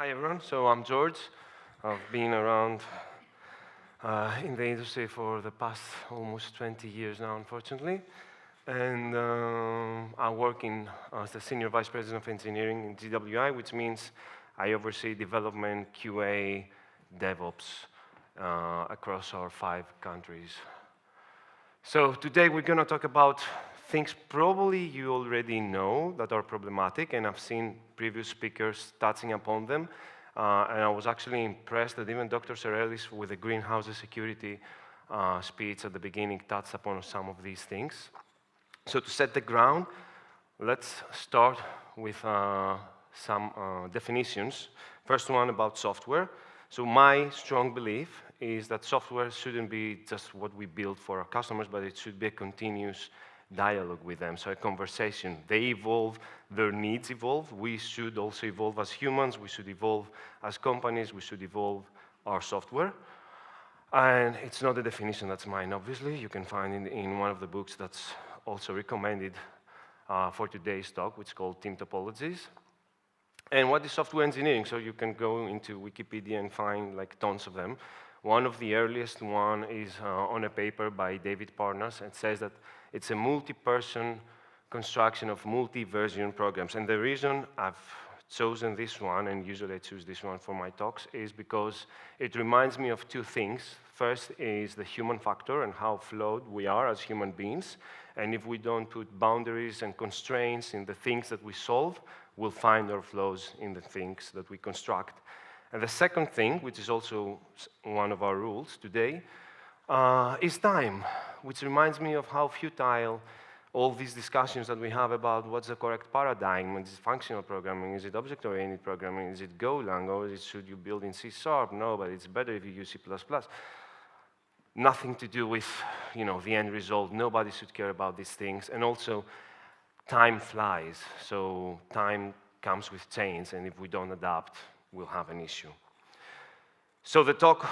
Hi everyone, so I'm George. I've been around in the industry for the past almost 20 years now, unfortunately. And I work as the Senior Vice President of Engineering in GWI, which means I oversee development, QA, DevOps across our 5 countries. So today we're going to talk about things probably you already know that are problematic, and I've seen previous speakers touching upon them. And I was actually impressed that even Dr. Serelis, with the greenhouse security speech at the beginning, touched upon some of these things. So to set the ground, let's start with some definitions. First one about software. So my strong belief is that software shouldn't be just what we build for our customers, but it should be a continuous dialogue with them, so a conversation. They evolve, their needs evolve. We should also evolve as humans. We should evolve as companies. We should evolve our software. And it's not a definition that's mine, obviously. You can find it in one of the books that's also recommended for today's talk, which is called Team Topologies. And what is software engineering? So you can go into Wikipedia and find like tons of them. One of the earliest one is on a paper by David Parnas. It says that it's a multi-person construction of multi-version programs. And the reason I've chosen this one, and usually I choose this one for my talks, is because it reminds me of 2 things. First is the human factor and how flawed we are as human beings. And if we don't put boundaries and constraints in the things that we solve, we'll find our flaws in the things that we construct. And the second thing, which is also one of our rules today, is time, which reminds me of how futile all these discussions that we have about what's the correct paradigm. Is it functional programming? Is it object-oriented programming? Is it Golang? Or should you build in C#? No, but it's better if you use C++. Nothing to do with the end result. Nobody should care about these things. And also, time flies. So time comes with change, and if we don't adapt, we'll have an issue. So the talk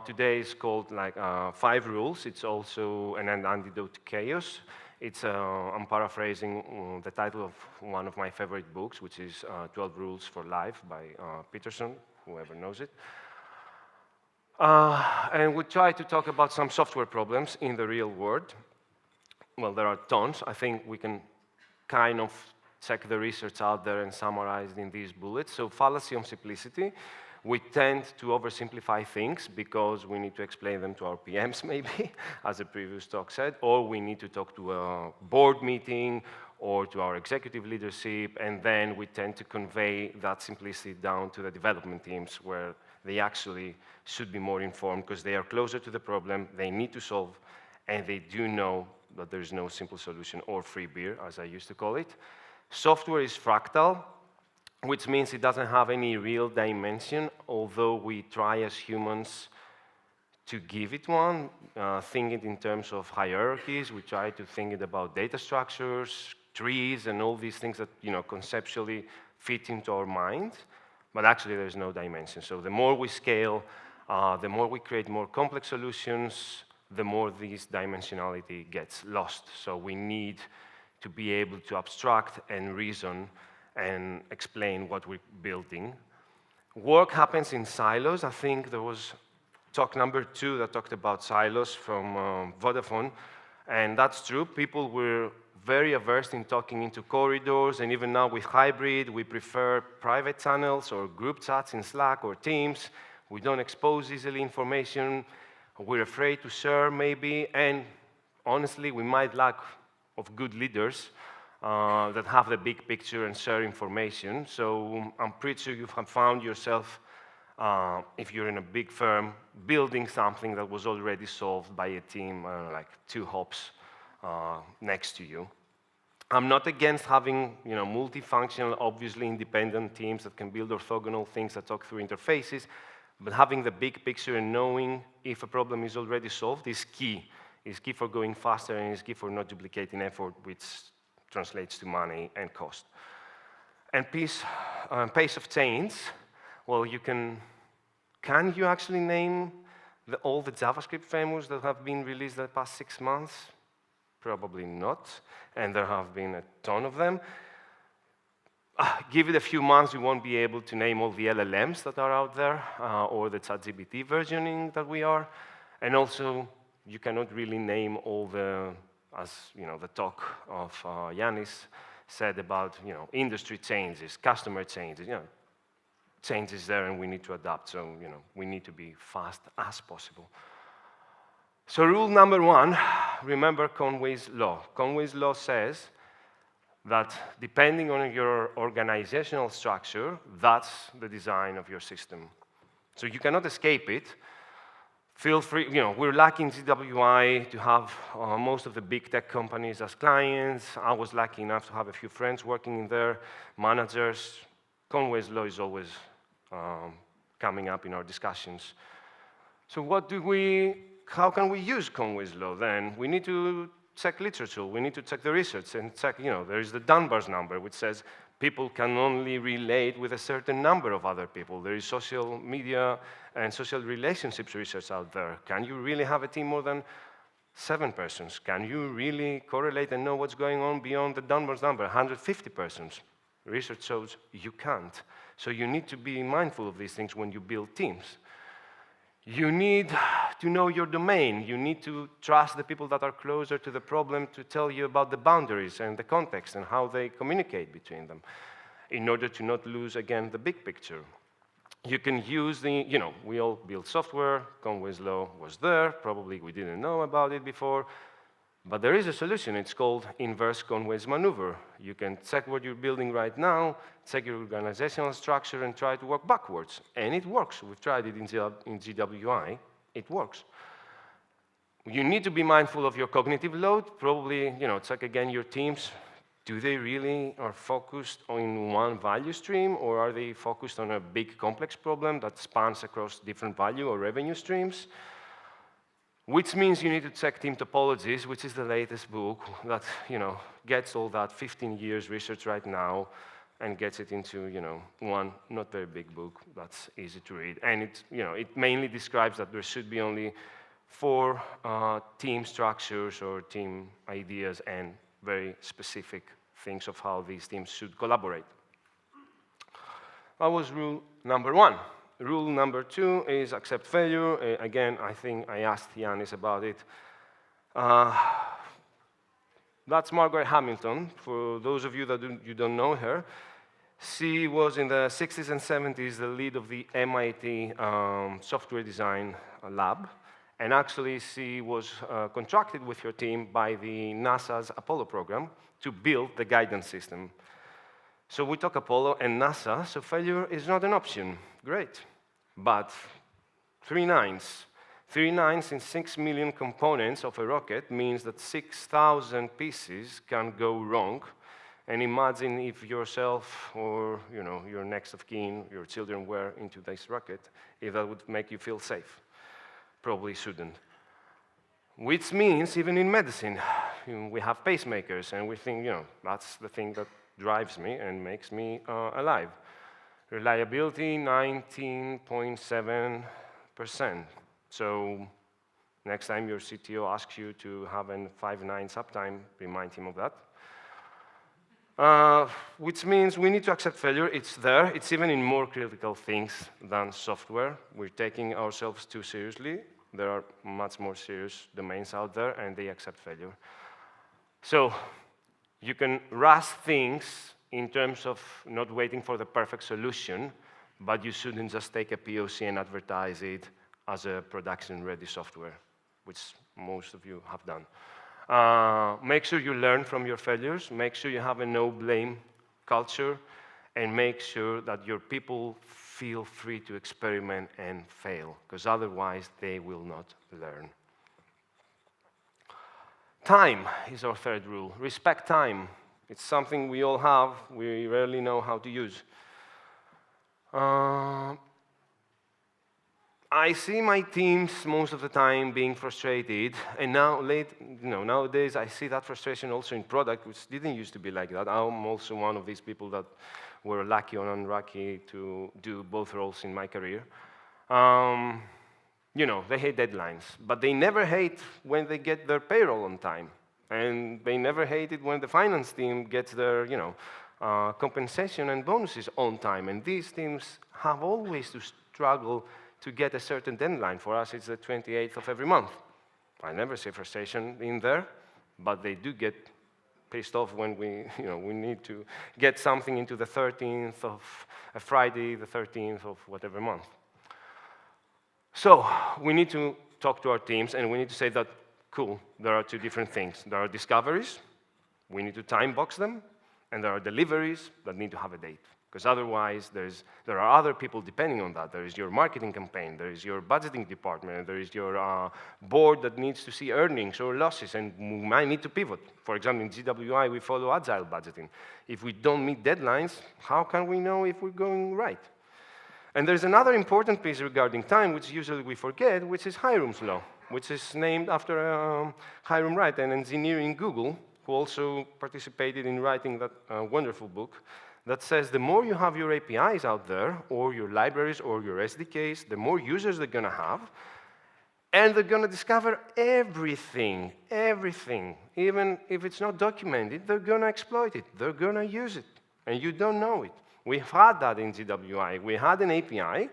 today is called 5 rules. It's also an antidote to chaos. I'm paraphrasing the title of one of my favorite books, which is 12 Rules for Life by Peterson, whoever knows it. And we try to talk about some software problems in the real world. Well, there are tons. I think we can kind of check the research out there and summarize in these bullets. So fallacy of simplicity. We tend to oversimplify things because we need to explain them to our PMs, maybe, as the previous talk said, or we need to talk to a board meeting or to our executive leadership, and then we tend to convey that simplicity down to the development teams where they actually should be more informed because they are closer to the problem, they need to solve, and they do know that there is no simple solution or free beer, as I used to call it. Software is fractal, which means it doesn't have any real dimension, although we try as humans to give it one, think it in terms of hierarchies. We try to think it about data structures, trees, and all these things that conceptually fit into our mind, but actually there's no dimension. So the more we scale, the more we create more complex solutions, the more this dimensionality gets lost. So we need to be able to abstract and reason and explain what we're building. Work happens in silos. I think there was talk number 2 that talked about silos from Vodafone, and that's true. People were very averse in talking into corridors, and even now with hybrid, we prefer private channels or group chats in Slack or Teams. We don't expose easily information. We're afraid to share, maybe, and honestly, we might lack of good leaders that have the big picture and share information. So I'm pretty sure you have found yourself, if you're in a big firm, building something that was already solved by a team like 2 hops next to you. I'm not against having multifunctional, obviously independent teams that can build orthogonal things that talk through interfaces, but having the big picture and knowing if a problem is already solved is key. It's key for going faster, and it's key for not duplicating effort, which translates to money and cost. And pace of change, well, can you actually name all the JavaScript frameworks that have been released the past 6 months? Probably not, and there have been a ton of them. Give it a few months, you won't be able to name all the LLMs that are out there, or the ChatGPT versioning that we are. And also, you cannot really name all the, as the talk of Yanis said about industry changes, customer changes, changes there, and we need to adapt. So we need to be fast as possible. So rule number 1, remember Conways Law. Conways Law says that depending on your organizational structure, that's the design of your system. So you cannot escape it. Feel free, we're lucky in GWI to have most of the big tech companies as clients. I was lucky enough to have a few friends working in there, managers. Conway's Law is always coming up in our discussions. So how can we use Conway's Law then? We need to check literature, we need to check the research and check, there is the Dunbar's number, which says people can only relate with a certain number of other people. There is social media and social relationships research out there. Can you really have a team more than 7 persons? Can you really correlate and know what's going on beyond the Dunbar's number, 150 persons? Research shows you can't. So you need to be mindful of these things when you build teams. You need to know your domain. You need to trust the people that are closer to the problem to tell you about the boundaries and the context and how they communicate between them in order to not lose, again, the big picture. You can use we all build software. Conway's Law was there. Probably we didn't know about it before. But there is a solution. It's called inverse Conway's maneuver. You can check what you're building right now, check your organizational structure, and try to work backwards. And it works. We've tried it in GWI. It works. You need to be mindful of your cognitive load. Probably, check again your teams. Do they really are focused on one value stream, or are they focused on a big complex problem that spans across different value or revenue streams? Which means you need to check team topologies, which is the latest book that gets all that 15 years research right now and gets it into one not very big book that's easy to read. And it mainly describes that there should be only 4 team structures or team ideas and very specific things of how these teams should collaborate. That was rule number 1. Rule number 2 is accept failure. Again, I think I asked Yanis about it. That's Margaret Hamilton. For those of you that you don't know her, she was in the 60s and 70s the lead of the MIT software design lab. And actually, she was contracted with her team by the NASA's Apollo program to build the guidance system. So we talk Apollo and NASA, so failure is not an option. Great. But 3 nines. 3 nines in 6 million components of a rocket means that 6,000 pieces can go wrong. And imagine if yourself or your next of kin, your children were into this rocket, if that would make you feel safe. Probably shouldn't. Which means even in medicine, we have pacemakers, and we think, that's the thing that drives me and makes me alive. Reliability, 19.7%. So next time your CTO asks you to have a 5 nines uptime, remind him of that. Which means we need to accept failure. It's there. It's even in more critical things than software. We're taking ourselves too seriously. There are much more serious domains out there, and they accept failure. So you can rush things in terms of not waiting for the perfect solution, but you shouldn't just take a POC and advertise it as a production-ready software, which most of you have done. Make sure you learn from your failures, make sure you have a no-blame culture, and make sure that your people feel free to experiment and fail, because otherwise they will not learn. Time is our 3rd rule. Respect time. It's something we all have, we rarely know how to use. I see my teams most of the time being frustrated, and nowadays I see that frustration also in product, which didn't used to be like that. I'm also one of these people that were lucky or unlucky to do both roles in my career. They hate deadlines, but they never hate when they get their payroll on time. And they never hate it when the finance team gets their, compensation and bonuses on time. And these teams have always to struggle to get a certain deadline. For us, it's the 28th of every month. I never see frustration in there, but they do get pissed off when we need to get something into the 13th of a Friday, the 13th of whatever month. So we need to talk to our teams, and we need to say that, cool, there are two different things. There are discoveries, we need to time box them, and there are deliveries that need to have a date. Because otherwise, there are other people depending on that. There is your marketing campaign, there is your budgeting department, there is your board that needs to see earnings or losses, and we might need to pivot. For example, in GWI, we follow agile budgeting. If we don't meet deadlines, how can we know if we're going right? And there's another important piece regarding time, which usually we forget, which is Hiram's Law, which is named after Hiram Wright, an engineer in Google, who also participated in writing that wonderful book, that says the more you have your APIs out there, or your libraries, or your SDKs, the more users they're going to have, and they're going to discover everything, everything. Even if it's not documented, they're going to exploit it. They're going to use it, and you don't know it. We've had that in GWI. We had an API.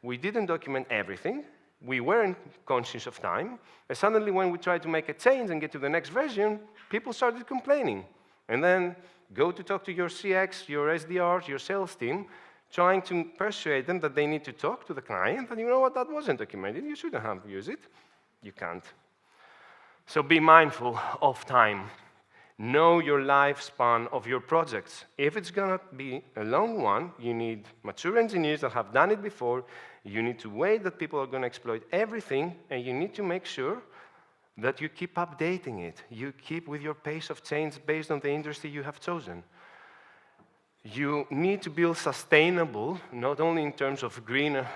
We didn't document everything. We weren't conscious of time. And suddenly, when we tried to make a change and get to the next version, people started complaining. And then go to talk to your CX, your SDRs, your sales team, trying to persuade them that they need to talk to the client, and you know what, that wasn't documented, you shouldn't have used it. You can't. So be mindful of time. Know your lifespan of your projects. If it's going to be a long one, you need mature engineers that have done it before, you need to wait that people are going to exploit everything, and you need to make sure that you keep updating it. You keep with your pace of change based on the industry you have chosen. You need to build sustainable, not only in terms of greener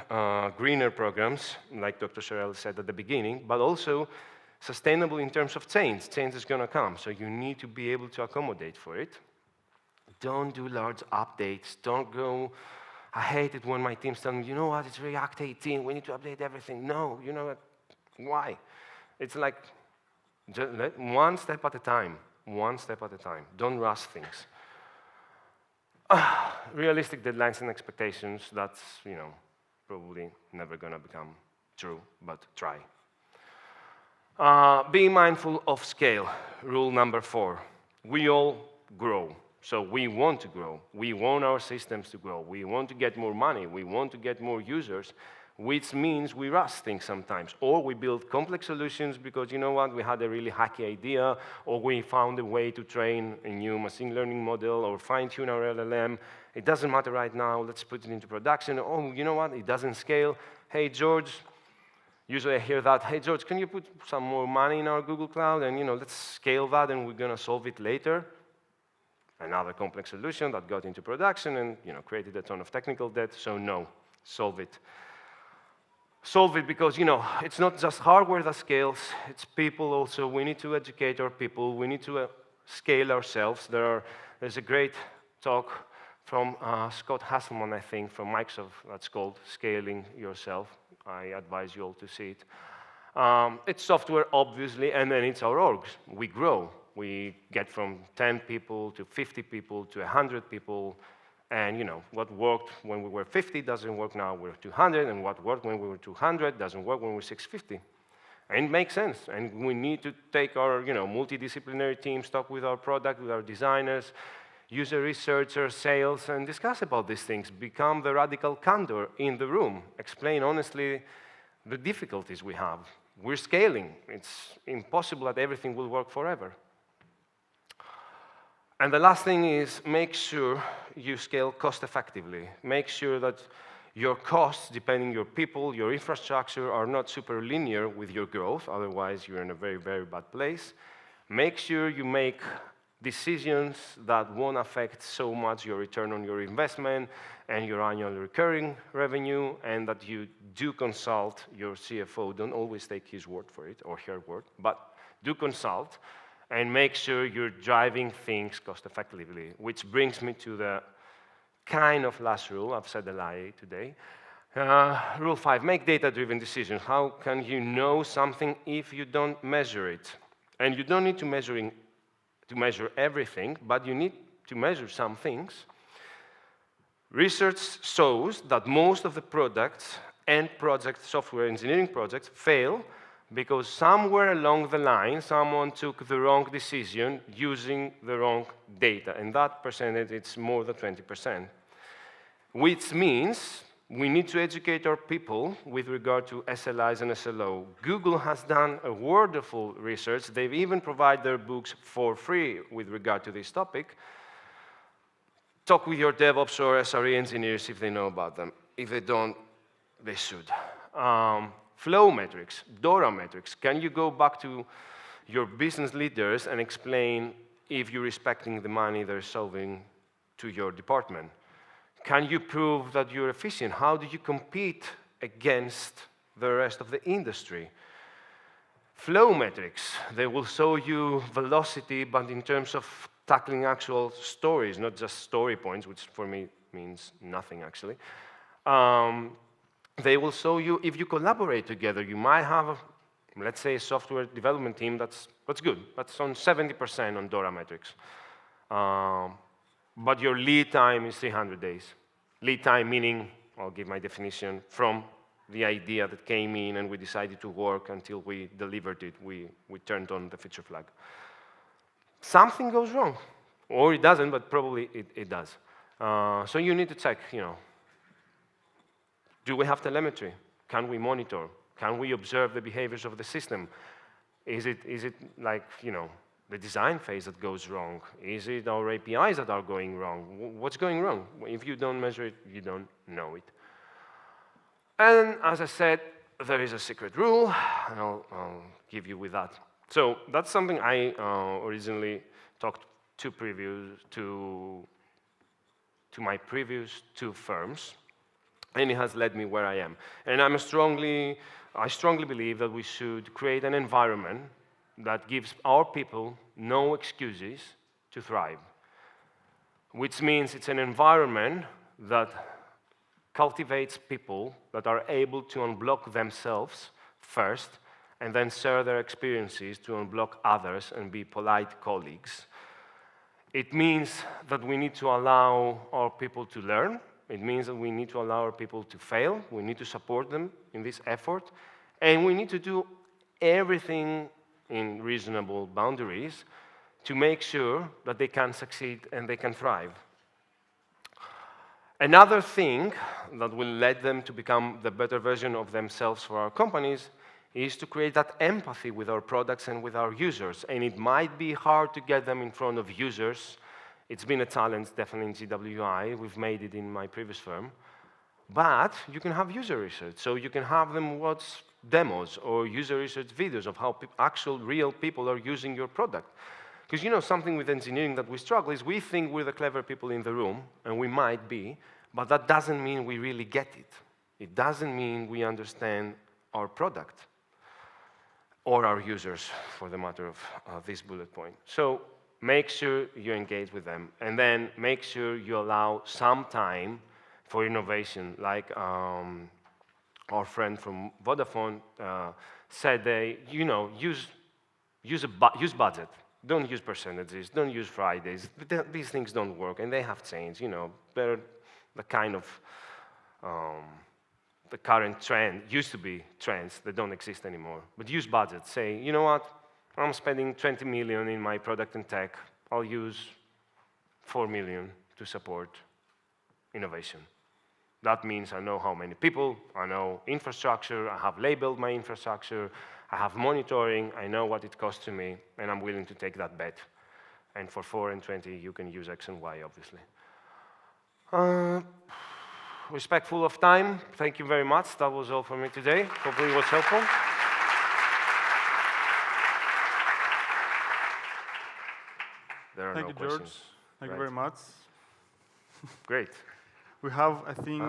programs, like Dr. Sherrill said at the beginning, but also sustainable in terms of change. Change is going to come, so you need to be able to accommodate for it. Don't do large updates. Don't go, I hate it when my teams tell me, you know what, it's React 18, we need to update everything. No, you know what, why? It's like just one step at a time, one step at a time. Don't rush things. Realistic deadlines and expectations, that's, probably never going to become true, but try. Be mindful of scale, rule number 4. We all grow, so we want to grow. We want our systems to grow. We want to get more money. We want to get more users, which means we rush things sometimes. Or we build complex solutions because, you know what, we had a really hacky idea, or we found a way to train a new machine learning model or fine-tune our LLM. It doesn't matter right now. Let's put it into production. Oh, you know what, it doesn't scale. Hey, George, usually I hear that, hey, George, can you put some more money in our Google Cloud and, let's scale that and we're going to solve it later? Another complex solution that got into production and, created a ton of technical debt. So no, solve it. Solve it because, it's not just hardware that scales, it's people also. We need to educate our people. We need to scale ourselves. There's a great talk from Scott Hasselman, I think, from Microsoft that's called Scaling Yourself. I advise you all to see it. It's software, obviously, and then it's our orgs. We grow. We get from 10 people to 50 people to 100 people. And what worked when we were 50 doesn't work now we're 200, and what worked when we were 200 doesn't work when we're 650. And it makes sense. And we need to take our multidisciplinary teams, talk with our product, with our designers, user researchers, sales, and discuss about these things. Become the radical candor in the room. Explain honestly the difficulties we have. We're scaling. It's impossible that everything will work forever. And the last thing is make sure you scale cost effectively. Make sure that your costs, depending on your people, your infrastructure, are not super linear with your growth. Otherwise, you're in a very, very bad place. Make sure you make decisions that won't affect so much your return on your investment and your annual recurring revenue, and that you do consult your CFO. Don't always take his word for it, or her word, but do consult. And make sure you're driving things cost-effectively, which brings me to the kind of last rule. I've said a lie today. Rule 5, make data-driven decisions. How can you know something if you don't measure it? And you don't need to measure everything, but you need measure some things. Research shows that most of the products and software engineering projects fail because somewhere along the line, someone took the wrong decision using the wrong data, and that percentage is more than 20%. Which means we need to educate our people with regard to SLIs and SLO. Google has done a wonderful research. They've even provided their books for free with regard to this topic. Talk with your DevOps or SRE engineers if they know about them. If they don't, they should. Flow metrics, DORA metrics. Can you go back to your business leaders and explain if you're respecting the money they're solving to your department? Can you prove that you're efficient? How do you compete against the rest of the industry? Flow metrics, they will show you velocity, but in terms of tackling actual stories, not just story points, which for me means nothing actually. They will show you if you collaborate together. You might have, let's say, a software development team that's good. That's on 70% on DORA metrics. But your lead time is 300 days. Lead time meaning, I'll give my definition, from the idea that came in and we decided to work until we delivered it, we turned on the feature flag. Something goes wrong, or it doesn't, but probably it does. So you need to check, do we have telemetry? Can we monitor? Can we observe the behaviors of the system? Is it like, the design phase that goes wrong? Is it our APIs that are going wrong? What's going wrong? If you don't measure it, you don't know it. And as I said, there is a secret rule, and I'll give you with that. So that's something I originally talked to my previous two firms, and it has led me where I am. And I strongly believe that we should create an environment that gives our people no excuses to thrive, which means it's an environment that cultivates people that are able to unblock themselves first and then share their experiences to unblock others and be polite colleagues. It means that we need to allow our people to learn. It means that we need to allow our people to fail. We need to support them in this effort. And we need to do everything in reasonable boundaries to make sure that they can succeed and they can thrive. Another thing that will lead them to become the better version of themselves for our companies is to create that empathy with our products and with our users. And it might be hard to get them in front of users. It's been a challenge, definitely in GWI. We've made it in my previous firm. But you can have user research. So you can have them watch demos or user research videos of how actual real people are using your product. Because something with engineering that we struggle is we think we're the clever people in the room, and we might be, but that doesn't mean we really get it. It doesn't mean we understand our product or our users, for the matter of this bullet point. So make sure you engage with them, and then make sure you allow some time for innovation. Like our friend from Vodafone said, use budget. Don't use percentages. Don't use Fridays. These things don't work, and they have changed. They're the kind of the current trend. Used to be trends that don't exist anymore. But use budget. Say, you know what? I'm spending 20 million in my product and tech. I'll use 4 million to support innovation. That means I know how many people, I know infrastructure, I have labeled my infrastructure, I have monitoring, I know what it costs to me, and I'm willing to take that bet. And for 4 and 20, you can use X and Y, obviously. Respectful of time, thank you very much. That was all for me today. Hopefully it was helpful. There are no questions. Thank you, George. Thank you very much. Great. We have, I think,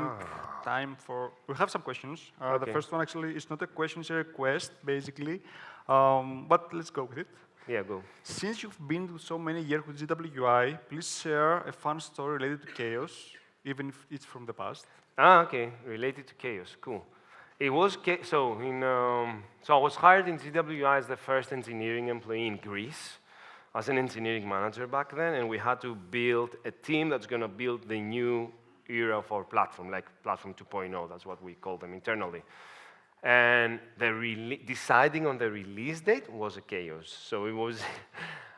time for... We have some questions. Okay. The first one actually is not a question, it's a request, basically. But let's go with it. Yeah, go. Since you've been to so many years with GWI, please share a fun story related to Chaos, even if it's from the past. Okay. Related to Chaos. Cool. It was so I was hired in GWI as the first engineering employee in Greece. as an engineering manager back then, and we had to build a team that's going to build the new era of our platform, like Platform 2.0, that's what we call them internally. And deciding on the release date was a chaos. So it was,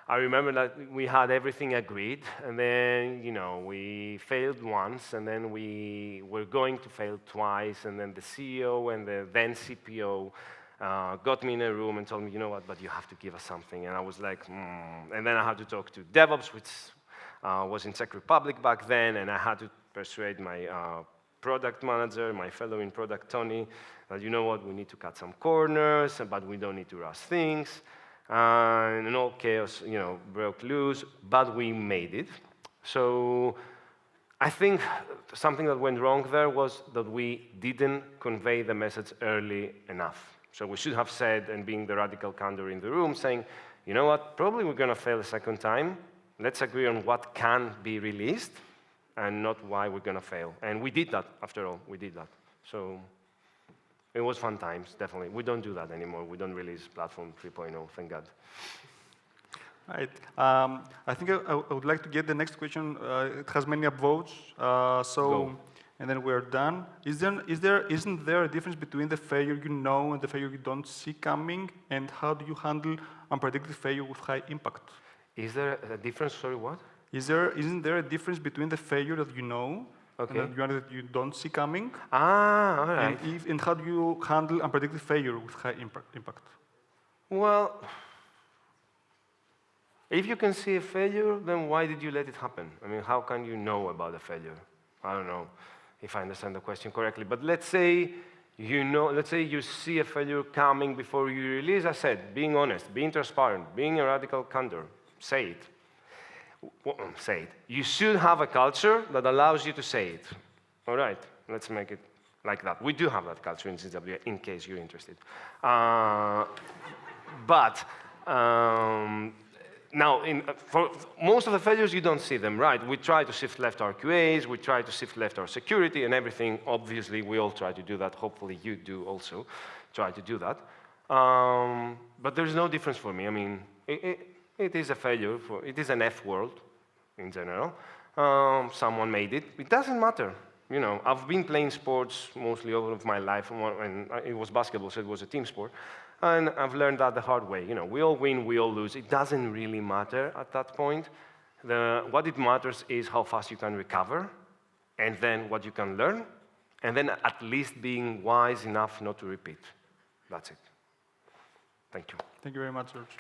I remember that we had everything agreed, and then, we failed once, and then we were going to fail twice, and then the CEO and the then CPO got me in a room and told me, you know what, but you have to give us something. And I was like, And then I had to talk to DevOps, which was in Czech Republic back then, and I had to persuade my product manager, my fellow in product, Tony, that, you know what, we need to cut some corners, but we don't need to rush things. And all chaos, broke loose, but we made it. So I think something that went wrong there was that we didn't convey the message early enough. So we should have said, and being the radical candor in the room, saying, you know what, probably we're going to fail a second time. Let's agree on what can be released and not why we're going to fail. And we did that, after all. We did that. So it was fun times, definitely. We don't do that anymore. We don't release Platform 3.0, thank God. Right. I think I would like to get the next question. It has many upvotes. Go. And then we're done. Isn't there a difference between the failure you know and the failure you don't see coming? And how do you handle unpredicted failure with high impact? Is there a difference? Sorry, what? Isn't there a difference between the failure that you know Okay. and that you don't see coming? All right. And how do you handle unpredicted failure with high impact? Well, if you can see a failure, then why did you let it happen? I mean, how can you know about a failure? I don't know if I understand the question correctly. But let's say you see a failure coming before you release. I said, being honest, being transparent, being a radical candor, say it. Say it. You should have a culture that allows you to say it. All right, let's make it like that. We do have that culture in CW, in case you're interested. But now, for most of the failures, you don't see them, right? We try to shift left our QAs, we try to shift left our security and everything. Obviously, we all try to do that. Hopefully, you do also try to do that. But there's no difference for me. I mean, it is a failure. It is an F world, in general. Someone made it. It doesn't matter. I've been playing sports mostly all of my life, and it was basketball, so it was a team sport. And I've learned that the hard way. We all win, we all lose. It doesn't really matter at that point. What it matters is how fast you can recover, and then what you can learn, and then at least being wise enough not to repeat. That's it. Thank you. Thank you very much, George.